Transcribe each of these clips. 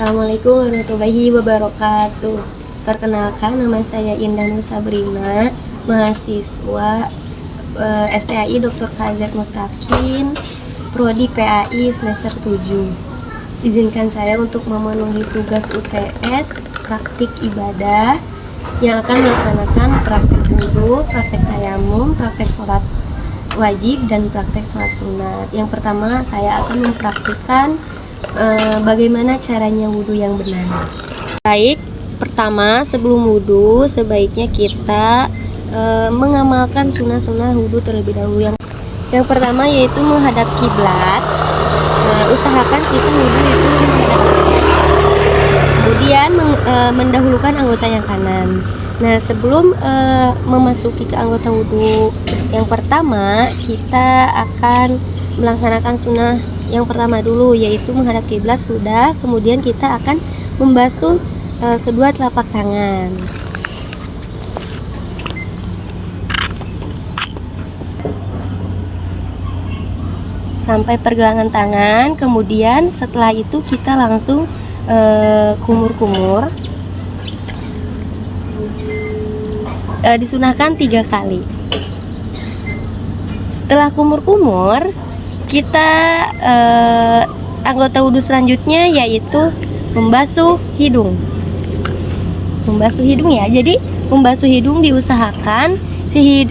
Assalamualaikum warahmatullahi wabarakatuh. Perkenalkan, nama saya Indah Nur Sabrina, mahasiswa STAI Dr. Kazet Mutakin, Prodi PAI semester 7. Izinkan saya untuk memenuhi tugas UTS praktik ibadah yang akan melaksanakan praktik wudhu, praktek tayamum, praktek sholat wajib, dan praktek sholat sunat. Yang pertama, saya akan mempraktikkan bagaimana caranya wudhu yang benar. Baik, pertama sebelum wudhu sebaiknya kita mengamalkan sunnah-sunnah wudhu terlebih dahulu. Yang pertama yaitu menghadap kiblat. Usahakan kita wudhu itu menghadap kiblat. Kemudian mendahulukan anggota yang kanan. Nah, sebelum memasuki ke anggota wudhu yang pertama, kita akan melaksanakan sunnah yang pertama dulu, yaitu menghadap kiblat sudah. Kemudian kita akan membasuh kedua telapak tangan. Sampai pergelangan tangan. Kemudian setelah itu kita langsung kumur-kumur. Disunahkan 3 kali. Setelah kumur-kumur, kita anggota wudhu selanjutnya yaitu membasuh hidung. Membasuh hidung ya. Jadi membasuh hidung diusahakan si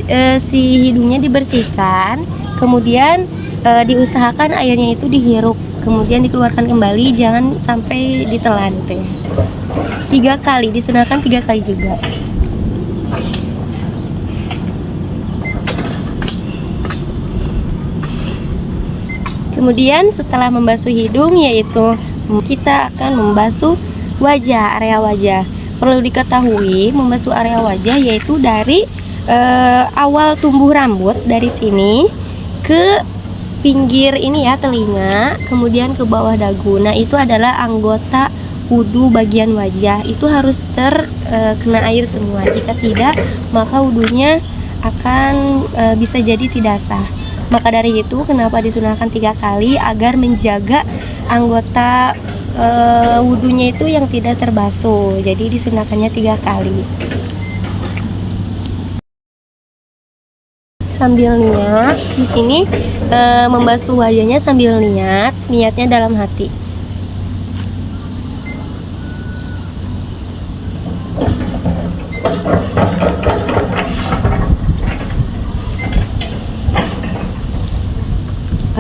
hidungnya dibersihkan, kemudian diusahakan airnya itu dihirup, kemudian dikeluarkan kembali, jangan sampai ditelan gitu ya. 3 kali, disunahkan 3 kali juga. Kemudian setelah membasuh hidung, yaitu kita akan membasuh wajah, area wajah. Perlu diketahui, membasuh area wajah yaitu dari awal tumbuh rambut, dari sini ke pinggir ini ya, telinga, kemudian ke bawah dagu. Nah, itu adalah anggota wudhu bagian wajah. Itu harus terkena air semua. Jika tidak, maka wudhunya akan bisa jadi tidak sah. Maka dari itu kenapa disunahkan 3 kali, agar menjaga anggota wudhunya itu yang tidak terbasuh. Jadi disunahkannya 3 kali. Sambil niat di sini membasuh wajahnya sambil niatnya dalam hati.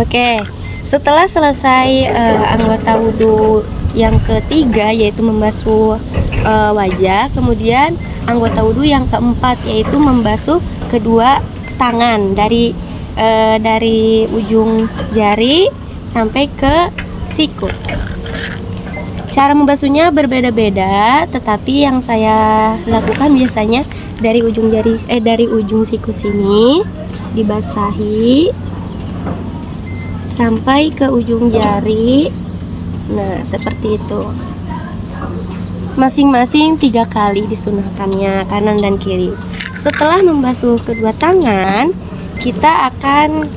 Oke, setelah selesai anggota wudhu yang ketiga yaitu membasuh wajah, kemudian anggota wudhu yang keempat yaitu membasuh kedua tangan dari ujung jari sampai ke siku. Cara membasuhnya berbeda-beda, tetapi yang saya lakukan biasanya dari ujung siku sini dibasahi sampai ke ujung jari. Nah, seperti itu. Masing-masing 3 kali disunahkannya, kanan dan kiri. Setelah membasuh kedua tangan, kita akan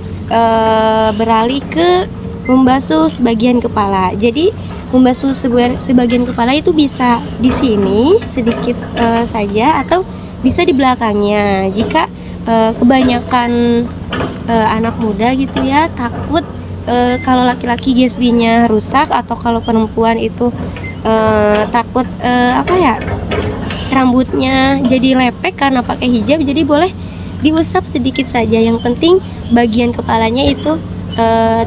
beralih ke membasuh sebagian kepala. Jadi membasuh sebagian kepala itu bisa di sini sedikit saja, atau bisa di belakangnya. Jika kebanyakan anak muda gitu ya, takut kalau laki-laki GSD-nya rusak, atau kalau perempuan itu takut rambutnya jadi lepek karena pakai hijab, jadi boleh diusap sedikit saja. Yang penting bagian kepalanya itu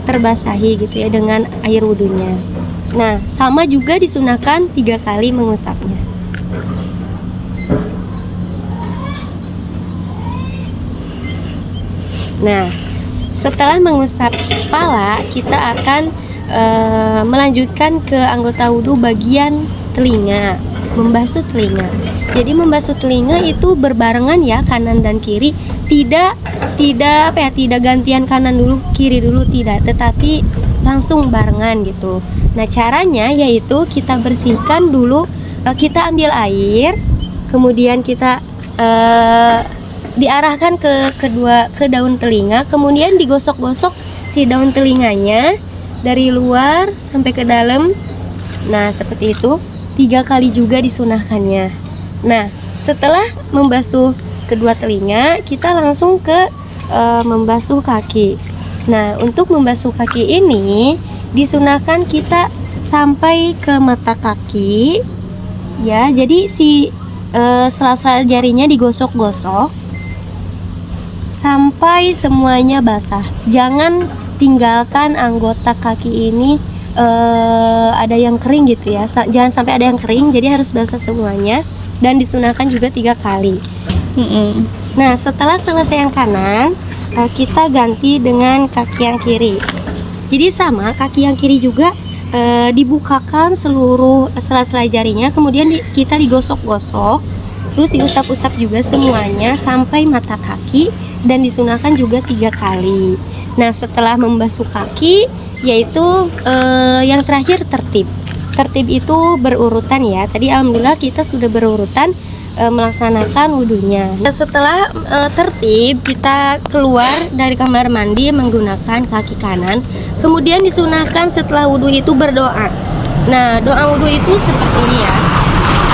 terbasahi gitu ya dengan air wudhunya. Nah, sama juga disunahkan 3 kali mengusapnya. Nah, setelah mengusap kepala, kita akan melanjutkan ke anggota wudhu bagian telinga, membasuh telinga. Jadi membasuh telinga itu berbarengan ya, kanan dan kiri. Tidak gantian kanan dulu kiri dulu, tidak, tetapi langsung barengan gitu. Nah, caranya yaitu kita bersihkan dulu, kita ambil air, kemudian kita diarahkan ke daun telinga, kemudian digosok-gosok si daun telinganya dari luar sampai ke dalam. Nah, seperti itu 3 kali juga disunahkannya. Nah, setelah membasuh kedua telinga, kita langsung ke membasuh kaki. Nah, untuk membasuh kaki ini disunahkan kita sampai ke mata kaki, ya. Jadi si sela-sela jarinya digosok-gosok sampai semuanya basah. Jangan tinggalkan anggota kaki ini ada yang kering gitu ya. Jangan sampai ada yang kering, jadi harus basah semuanya. Dan disunahkan juga 3 kali. Nah, setelah selesai yang kanan, kita ganti dengan kaki yang kiri. Jadi sama, kaki yang kiri juga dibukakan seluruh sela-sela jarinya, kemudian kita digosok-gosok, terus diusap-usap juga semuanya sampai mata kaki, dan disunahkan juga 3 kali. Nah, setelah membasuh kaki, yaitu yang terakhir tertib. Tertib itu berurutan ya. Tadi alhamdulillah kita sudah berurutan melaksanakan wudhunya. Nah, setelah tertib, kita keluar dari kamar mandi menggunakan kaki kanan. Kemudian disunahkan setelah wudhu itu berdoa. Nah, doa wudhu itu seperti ini ya.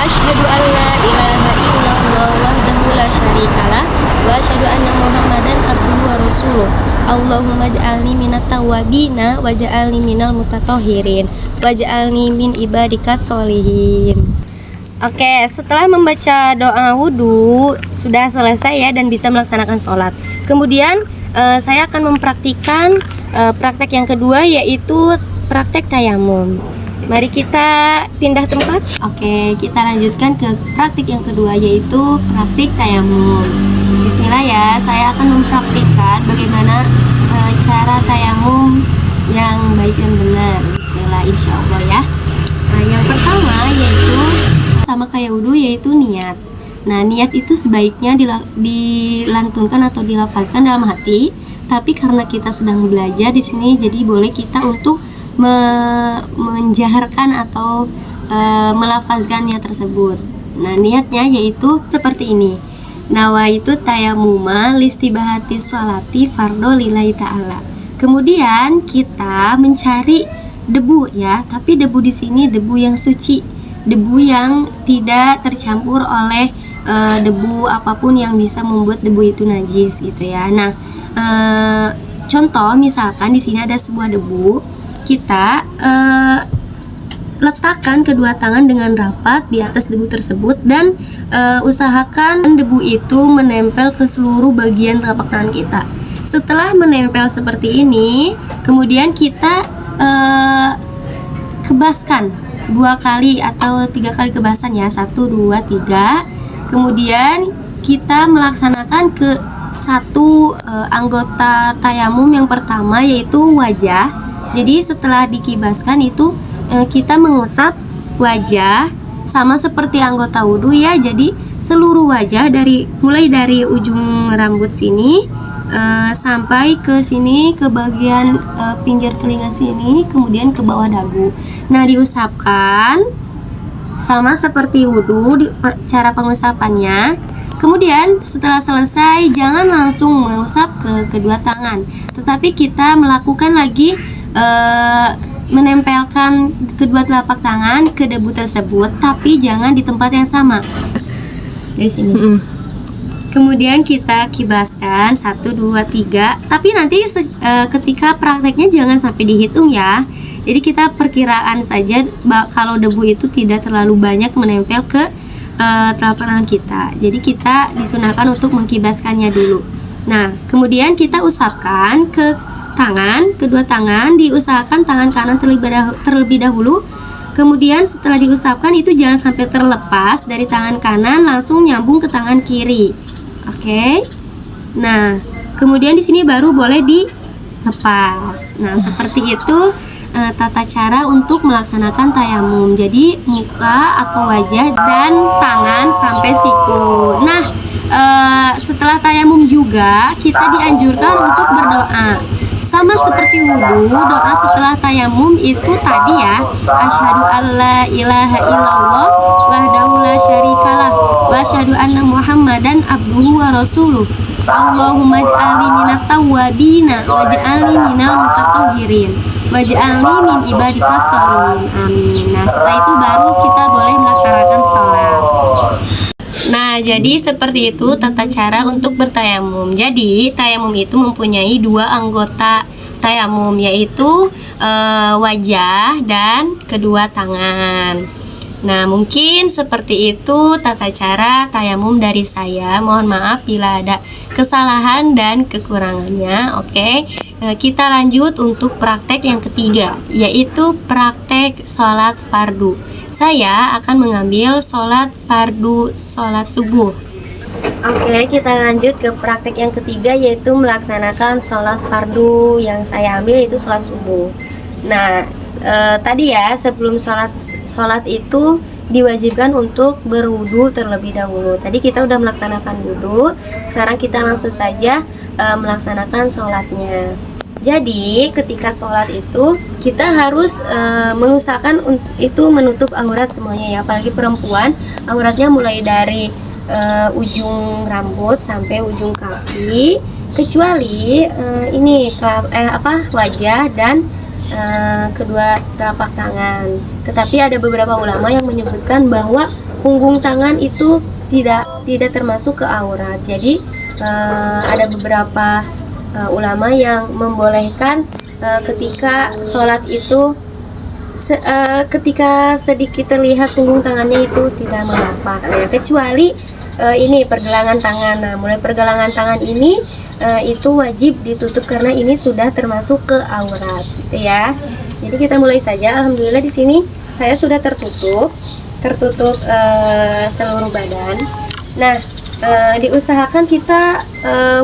Asyhadu an la ilaha illallah wahdahu la syarikalah wa asyhadu anna Muhammadan abduhu wa rasuluh. Allahumma ja'alni minat tawabina waja'alni minal mutatahhirin waja'alni min ibadikas sholihin. Oke, setelah membaca doa wudhu sudah selesai ya, dan bisa melaksanakan sholat. Kemudian saya akan mempraktikkan praktek yang kedua, yaitu praktek tayamum. Mari kita pindah tempat. Oke, kita lanjutkan ke praktik yang kedua, yaitu praktik tayamum. Bismillah ya, saya akan mempraktikkan bagaimana cara tayamum yang baik dan benar. Bismillah, insya Allah ya. Nah, yang pertama yaitu sama kayak wudhu, yaitu niat. Nah, niat itu sebaiknya dilantunkan atau dilafazkan dalam hati. Tapi karena kita sedang belajar di sini, jadi boleh kita untuk menjaharkan atau melafazkan niat tersebut. Nah, niatnya yaitu seperti ini. Nawaitu tayamuma listibahati sholati fardo lillahi ta'ala. Kemudian kita mencari debu ya, tapi debu di sini debu yang suci, debu yang tidak tercampur oleh debu apapun yang bisa membuat debu itu najis gitu ya. Nah, contoh misalkan di sini ada sebuah debu, kita letakkan kedua tangan dengan rapat di atas debu tersebut, dan usahakan debu itu menempel ke seluruh bagian telapak tangan kita. Setelah menempel seperti ini, kemudian kita kebaskan 2 kali atau 3 kali kebasan ya, 1, 2, 3. Kemudian kita melaksanakan ke satu anggota tayamum yang pertama, yaitu wajah. Jadi setelah dikibaskan itu kita mengusap wajah sama seperti anggota wudhu ya. Jadi seluruh wajah mulai dari ujung rambut sini sampai ke sini, ke bagian pinggir telinga sini, kemudian ke bawah dagu. Nah, diusapkan sama seperti wudhu cara pengusapannya. Kemudian setelah selesai, jangan langsung mengusap ke kedua tangan, tetapi kita melakukan lagi menempelkan kedua telapak tangan ke debu tersebut, tapi jangan di tempat yang sama. Dari sini. Kemudian kita kibaskan 1, 2, 3. Tapi nanti ketika prakteknya jangan sampai dihitung ya. Jadi kita perkiraan saja kalau debu itu tidak terlalu banyak menempel ke telapak tangan kita. Jadi kita disunahkan untuk mengkibaskannya dulu. Nah, kemudian kita usapkan ke tangan, kedua tangan diusahakan tangan kanan terlebih dahulu. Kemudian setelah diusapkan itu jangan sampai terlepas dari tangan kanan, langsung nyambung ke tangan kiri. Oke. Nah, kemudian di sini baru boleh dilepas. Nah, seperti itu tata cara untuk melaksanakan tayamum. Jadi muka atau wajah dan tangan sampai siku. Nah, setelah tayamum juga kita dianjurkan untuk berdoa. Sama seperti wudhu, doa setelah tayamum itu tadi ya, asyhadu alla ilaha illallah wahdahu la syarikalah wa asyhadu anna Muhammadan abduhu wa rasuluh. Allahumma ij'alni minat tawwabina waj'alni minal mutatahhirin waj'alni min ibadikas sholihin. Amin. Nah, setelah itu baru kita boleh melaksanakan sholat. Nah, jadi seperti itu tata cara untuk bertayamum. Jadi, tayamum itu mempunyai dua anggota tayamum, yaitu wajah dan kedua tangan. Nah, mungkin seperti itu tata cara tayamum dari saya. Mohon maaf bila ada kesalahan dan kekurangannya. Oke, kita lanjut untuk praktek yang ketiga, yaitu praktek sholat fardu. Saya akan mengambil sholat fardu, sholat subuh. Oke, kita lanjut ke praktek yang ketiga, yaitu melaksanakan sholat fardu. Yang saya ambil itu sholat subuh. Nah, tadi ya, sebelum sholat itu diwajibkan untuk berwudu terlebih dahulu. Tadi kita udah melaksanakan wudu, sekarang kita langsung saja melaksanakan sholatnya. Jadi ketika sholat itu kita harus mengusahakan itu menutup aurat semuanya ya, apalagi perempuan, auratnya mulai dari ujung rambut sampai ujung kaki, kecuali ini wajah dan kedua telapak tangan. Tetapi ada beberapa ulama yang menyebutkan bahwa punggung tangan itu tidak termasuk ke aurat. Jadi ada beberapa ulama yang membolehkan ketika sholat itu ketika sedikit terlihat punggung tangannya itu tidak mengapa ya, kecuali ini pergelangan tangan. Nah, mulai pergelangan tangan ini itu wajib ditutup karena ini sudah termasuk ke aurat, gitu ya. Jadi kita mulai saja. Alhamdulillah di sini saya sudah tertutup seluruh badan. Nah, diusahakan kita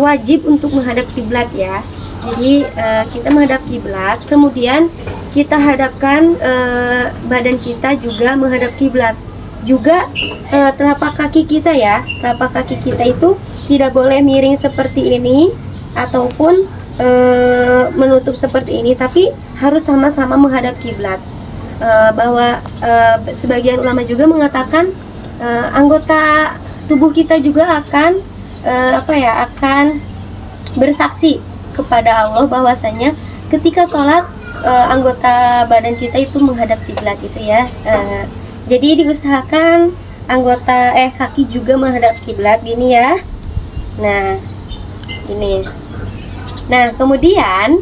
wajib untuk menghadap kiblat ya. Jadi kita menghadap kiblat, kemudian kita hadapkan badan kita juga menghadap kiblat. Juga telapak kaki kita ya, telapak kaki kita itu tidak boleh miring seperti ini ataupun menutup seperti ini, tapi harus sama-sama menghadap kiblat. Bahwa sebagian ulama juga mengatakan anggota tubuh kita juga akan akan bersaksi kepada Allah bahwasanya ketika sholat anggota badan kita itu menghadap kiblat itu ya. Jadi diusahakan anggota kaki juga menghadap kiblat gini ya. Nah, ini. Nah, kemudian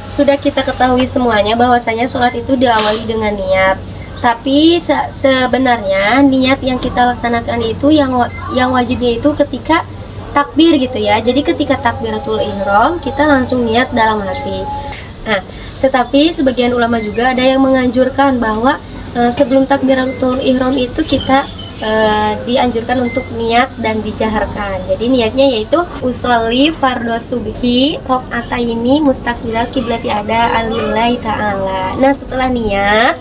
sudah kita ketahui semuanya bahwasanya sholat itu diawali dengan niat. Tapi sebenarnya niat yang kita laksanakan itu yang wajibnya itu ketika takbir gitu ya. Jadi ketika takbiratul ihram kita langsung niat dalam hati. Nah, tetapi sebagian ulama juga ada yang menganjurkan bahwa sebelum takbiratul ihram itu kita dianjurkan untuk niat dan dijaharkan. Jadi niatnya yaitu usolli fardhu subhi rakaataini mustaqbilal qiblati ada alillahi ta'ala. Nah, setelah niat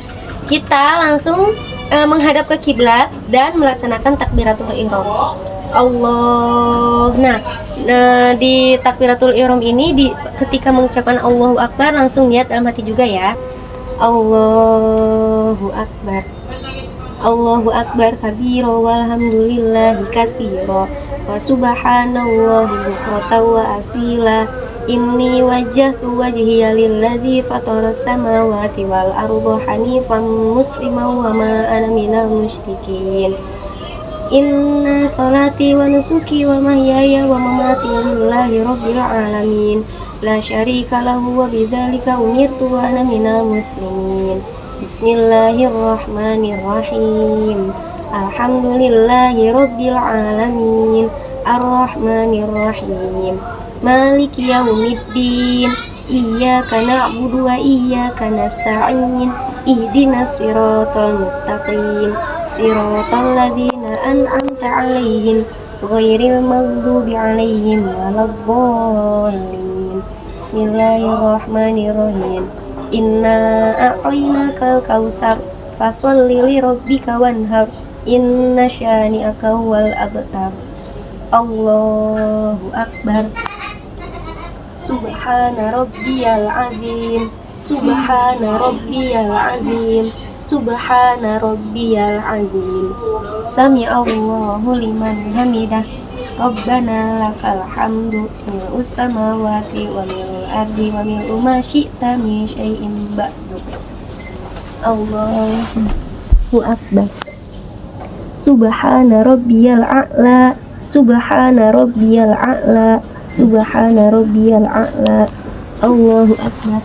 kita langsung menghadap ke kiblat dan melaksanakan takbiratul ihram. Allah. Nah, di takbiratul ihram ini ketika mengucapkan Allahu Akbar langsung niat dalam hati juga ya. Allahu Akbar. Allahu Akbar kabiro walhamdulillahi katsiro wa subhanallahi bukratan wa asila. Inni wajjahtu wajhiya lilladzi fataras samawati wal arda hanifan musliman wa ma ana minal musyrikin. Inna sholati wa nusuki wa mahyaya wa mamati lillahi rabbil alamin la syarika lahu wa bidzalika umirtu wa ana minal muslimin. Bismillahirrahmanirrahim. Alhamdulillahi rabbil alamin arrahmanirrahim maliki yaumiddin iyyaka na'budu wa iyyaka nasta'in ihdinas siratal mustaqim siratal ladzina an'amta 'alaihim ghairil maghdubi 'alaihim waladdallin. Bismillahirrahmanirrahim. Inna a'tainakal kautsar fasholli li rabbika wanhar inna syani'aka wal abtar. Allahu Akbar. Subhana rabbiyal azim. Subhana rabbiyal azim. Subhana rabbiyal azim. Sami Allahu liman hamidah. Rabbana lakal hamdu mil'us samawati wa mil'ul ardi wa mil'u ma syi'ta min syai'in ba'du. Allahu akbar. Subhana rabbiyal a'la, subhana rabbiyal a'la, subhana rabbiyal a'la. Allahu akbar.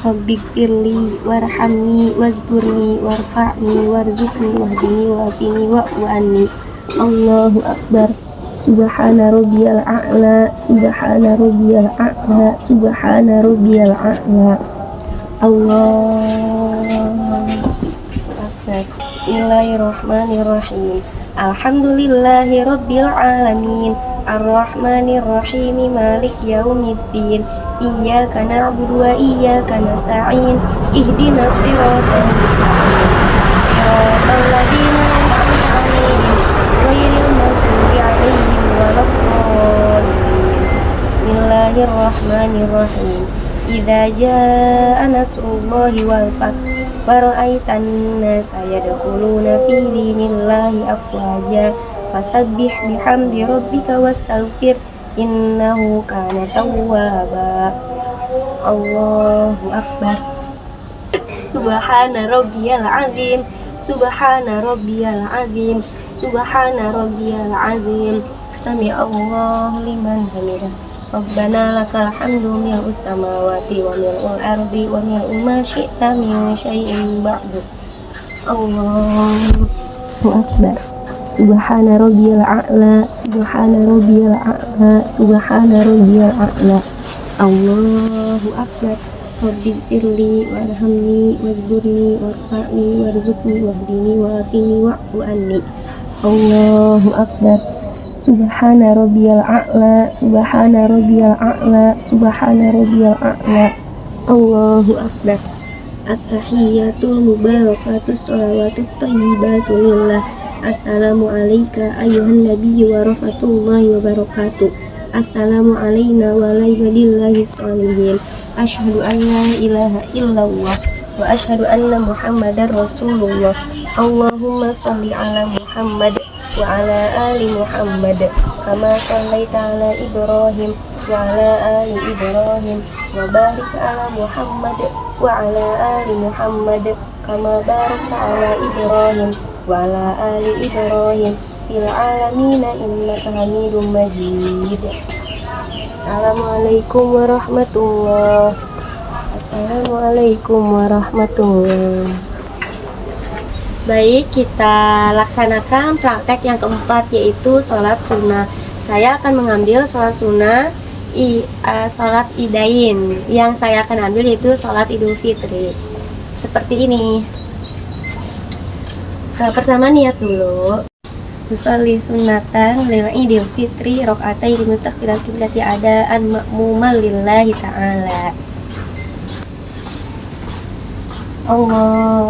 Rabbighfirli warhamni wazburni warfa'ni warzuqni wahdini wa'afini wa'fu anni. Allahu akbar. Subhana rabbiyal a'la, subhana rabbiyal a'la, subhana rabbiyal a'la. Allahu akbar. Bismillahirrahmanirrahim. Alhamdulillahi rabbil alamin. Ar-Rahmanir Rahim. Malik yaumiddin. Iyyaka na'budu wa iyyaka nasta'in. Ihdinas siratal mustaqim. Siratal ladzina an'amta 'alaihim ghairil maghdubi 'alaihim waladdallin. Bismillahirrahmanirrahim. Idza jaa nasrullahi wal fath wa ra'aitan nasa yadkhuluna fi dinillahi afwaja fasabbih bihamdi rabbika wastaghfir innahu kana tawwaba. Allahu akbar. Subhana rabbiyal azim, subhana rabbiyal azim, subhana rabbiyal azim. Sami Allahu liman hamidah. Rabbana lakal hamdu mil'us samawati wa mil'ul ardi wa mil'u ma syi'ta min syai'in ba'du. Allahu akbar. Subhana rabbiyal a'la, subhana rabbiyal a'la, subhana rabbiyal a'la. Allahu akbar. Rabbighfirli warhamni wazburni warfa'ni warzuqni wahdini wa'afini wa'fu anni. Allahu akbar. Subhana rabbiyal a'la, subhana rabbiyal a'la, subhana rabbiyal a'la. Allahu akbar. At-tahiyyatul mubarakatus shalawatut thayyibatu lillah. Assalamu alayka ayyuhan nabiyyu wa rahmatullahi wa barakatuh. Assalamu alayna wa ala ibadillahis sholihin. Asyhadu an la ilaha illallah wa asyhadu anna muhammadar rasulullah. Allahumma sholli ala Muhammad wa ala ali Muhammad kama shallaita ala Ibrahim wa ala ali Ibrahim wa barik ala Muhammad wa ala ali Muhammad kama barakta ala Ibrahim wa ala ali Ibrahim fil alamin innaka Hamidum Majid. Assalamualaikum warahmatullahi. Assalamualaikum warahmatullahi. Baik, kita laksanakan praktek yang keempat, yaitu sholat sunnah. Saya akan mengambil sholat sunnah sholat idain. Yang saya akan ambil yaitu sholat idul fitri. Seperti ini. Pertama niat dulu. Usolli sunnatan lil idul fitri rokaatai di mustaqbilan qiblati adaan ma'muman lillahi ta'ala.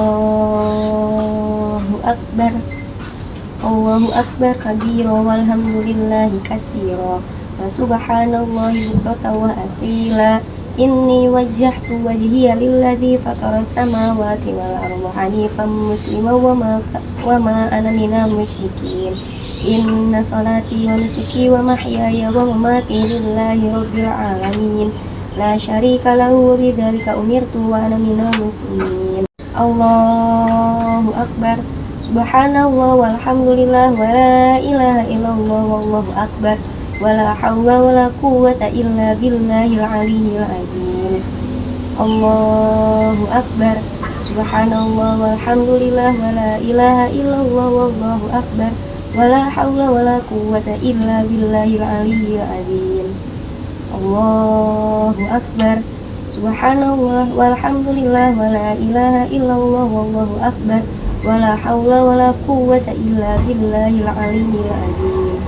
Allahu akbar. Allahu akbar kabira walhamdulillahi katsira wa subhanallahi bukratan wa asila. Inni wajjahtu wajhiya lilladzi fatara samawati wal arda hanifan musliman wa ma ana minal musyrikin. Inna salati wa nusuki wa mahyaya wa mamati lillahi rabbil alamin. La syarika lahu wa bidzalika umirtu wa ana minal muslimin. Allahu akbar. Subhanallah walhamdulillah wa la ilaha illallah wallahu akbar. Wala hawla wala quwwata illa billahil aliyyil azim. Allahu akbar. Subhanallah walhamdulillah wala ilaha illallah wallahu akbar. Wala hawla wala quwwata illa billahil aliyyil azim. Allahu akbar. Subhanallah walhamdulillah wala ilaha illallah wallahu akbar. Wala hawla wala quwwata illa billahil aliyyil azim.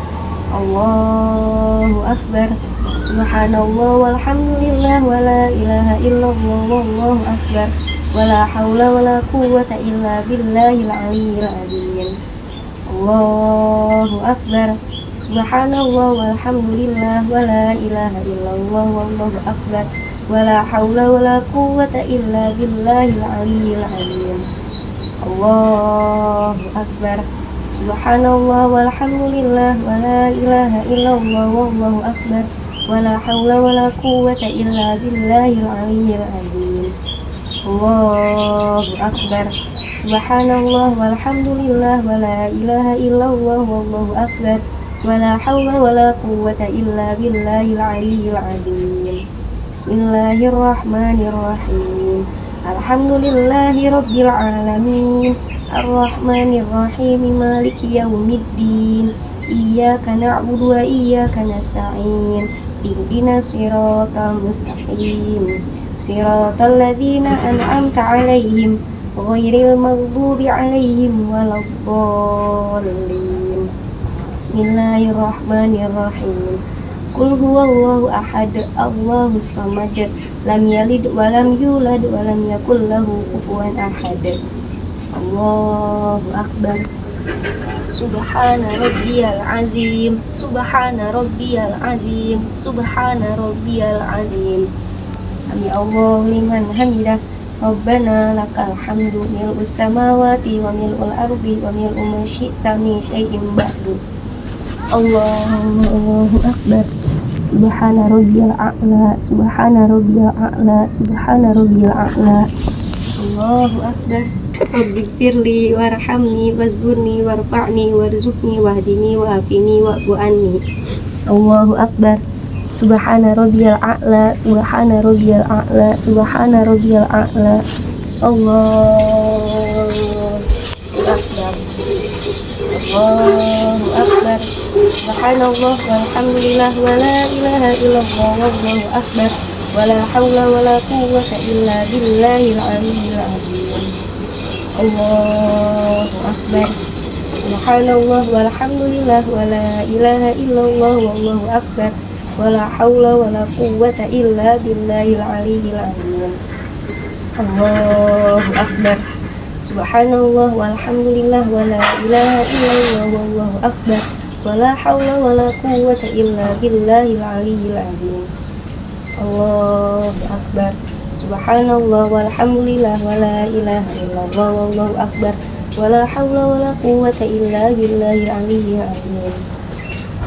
Allahu akbar. Subhanallah walhamdulillah wala ilaha illallah wallahu akbar. Wala hawla wala quwwata illa billahil aliyyil azim. Allahu akbar. Subhanallah walhamdulillah wala ilaha illallah wallahu akbar. Wala hawla wala quwwata illa billahil aliyyil azim. Allahu akbar. Subhanallah walhamdulillah wala ilaha illallah wallahu akbar. ولا حول ولا قوة إلا بالله العلي العظيم الله أكبر سبحان الله والحمد لله ولا إله إلا الله والله أكبر ولا حول ولا قوة إلا بالله العلي العظيم بسم الله الرحمن الرحيم الحمد لله رب العالمين الرحمن الرحيم مالك يوم الدين إياك نعبد وإياك نستعين اهدنا الصراط المستقيم صراط الذين أنعمت عليهم غير المغضوب عليهم ولا الضالين بسم الله الرحمن الرحيم قل هو الله أحد الله الصمد لم يلد ولم يولد ولم يكن له كفوا أحد الله أكبر سبحان ربي العظيم سبحان ربي العظيم سبحان ربي العظيم سمع الله لمن حمده ربنا لك الحمد ملء السماوات وملء الأرض وملء ما شئت من شيء بعد الله أكبر سبحان ربي الأعلى سبحان ربي الأعلى سبحان ربي الأعلى الله أكبر رب اغفر لي وارحمني واجبرني وارفعني وارزقني واهدني وعافني واعف عني الله أكبر سبحان ربي الأعلى سبحان ربي الأعلى سبحان ربي الأعلى الله أكبر الله أكبر سبحان الله والحمد لله ولا إله إلا الله والله أكبر ولا حول ولا قوة إلا بالله العلي العظيم الله أكبر سبحان الله والحمد لله ولا إله إلا الله والله أكبر ولا حول ولا قوة إلا بالله العلي العظيم الله أكبر سبحان الله والحمد لله ولا إله إلا الله والله أكبر ولا حول ولا قوة إلا بالله العلي العظيم الله أكبر سبحان الله والحمد لله ولا إله إلا الله والله أكبر ولا حول ولا قوة إلا بالله العلي العظيم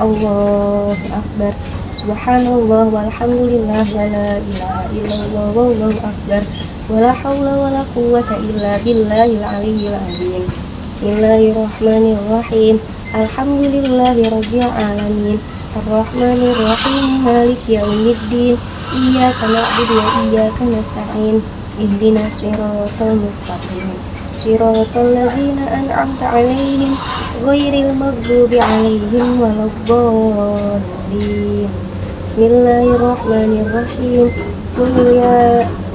الله أكبر سبحان الله والحمد لله ولا إله إلا الله والله أكبر ولا حول ولا قوة إلا بالله العلي العظيم بسم الله الرحمن الرحيم الحمد لله رب العالمين الرحمن الرحيم مالك يوم الدين إياك نعبد وإياك نستعين اهدنا الصراط المستقيم صراط الذين أنعمت عليهم غير المغضوب عليهم ولا الضالين بسم الله الرحمن الرحيم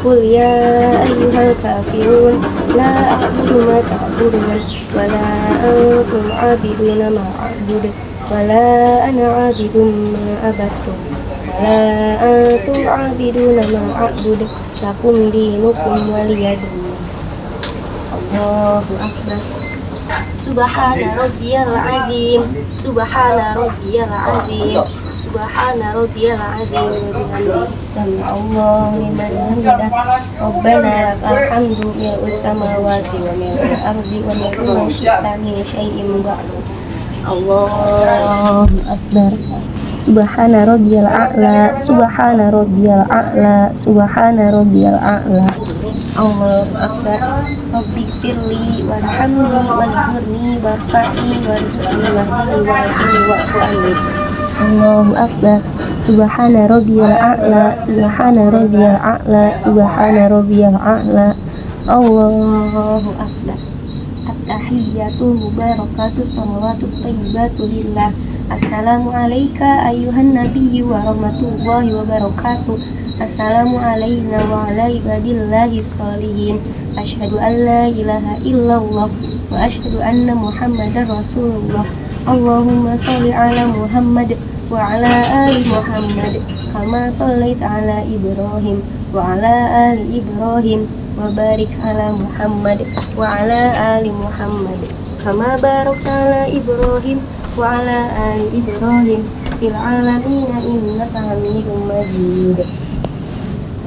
قل يا أيها الكافرون لا أعبد ما تعبدون ولا أنتم عابدون ما أعبد ولا أنا عابد ما عبدتم ولا أنتم عابدون ما أعبد لكم دينكم ولي دين الله أكبر سبحان ربي العظيم سبحان ربي العظيم سبحان ربي العظيم وبحمده سمع الله لمن حمده ربنا لك الحمد ملء السماوات وملء الأرض وملء ما شئت من شيء بعد الله أكبر سبحان ربي الأعلى سبحان ربي الأعلى سبحان ربي الأعلى الله أكبر رب اغفر لي وارحمني واجبرني وارفعني وارزقني واهدني وعافني واعف عني الله أكبر سبحان ربي الأعلى سبحان ربي الأعلى سبحان ربي الأعلى الله أكبر التحيات مباركات الصلوات الطيبات لله السلام عليك أيها النبي ورحمة الله وبركاته السلام علينا وعلى عباد الله الصالحين أشهد أن لا إله إلا الله وأشهد أن محمدا رسول الله اللهم صل على محمد وعلى آل محمد كما صليت على إبراهيم وعلى آل إبراهيم وبارك على محمد وعلى آل محمد كما باركت على إبراهيم وعلى آل إبراهيم في العالمين إنك حميد مجيد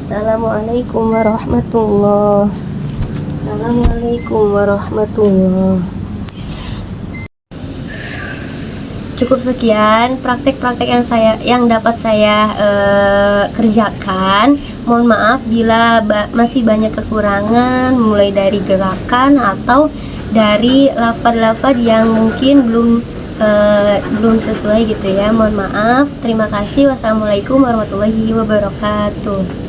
Assalamualaikum warahmatullahi Assalamualaikum warahmatullahi Cukup sekian praktek-praktek yang dapat saya kerjakan. Mohon maaf bila masih banyak kekurangan, mulai dari gerakan atau dari lafaz-lafaz yang mungkin belum sesuai gitu ya. Mohon maaf. Terima kasih. Wassalamualaikum warahmatullahi wabarakatuh.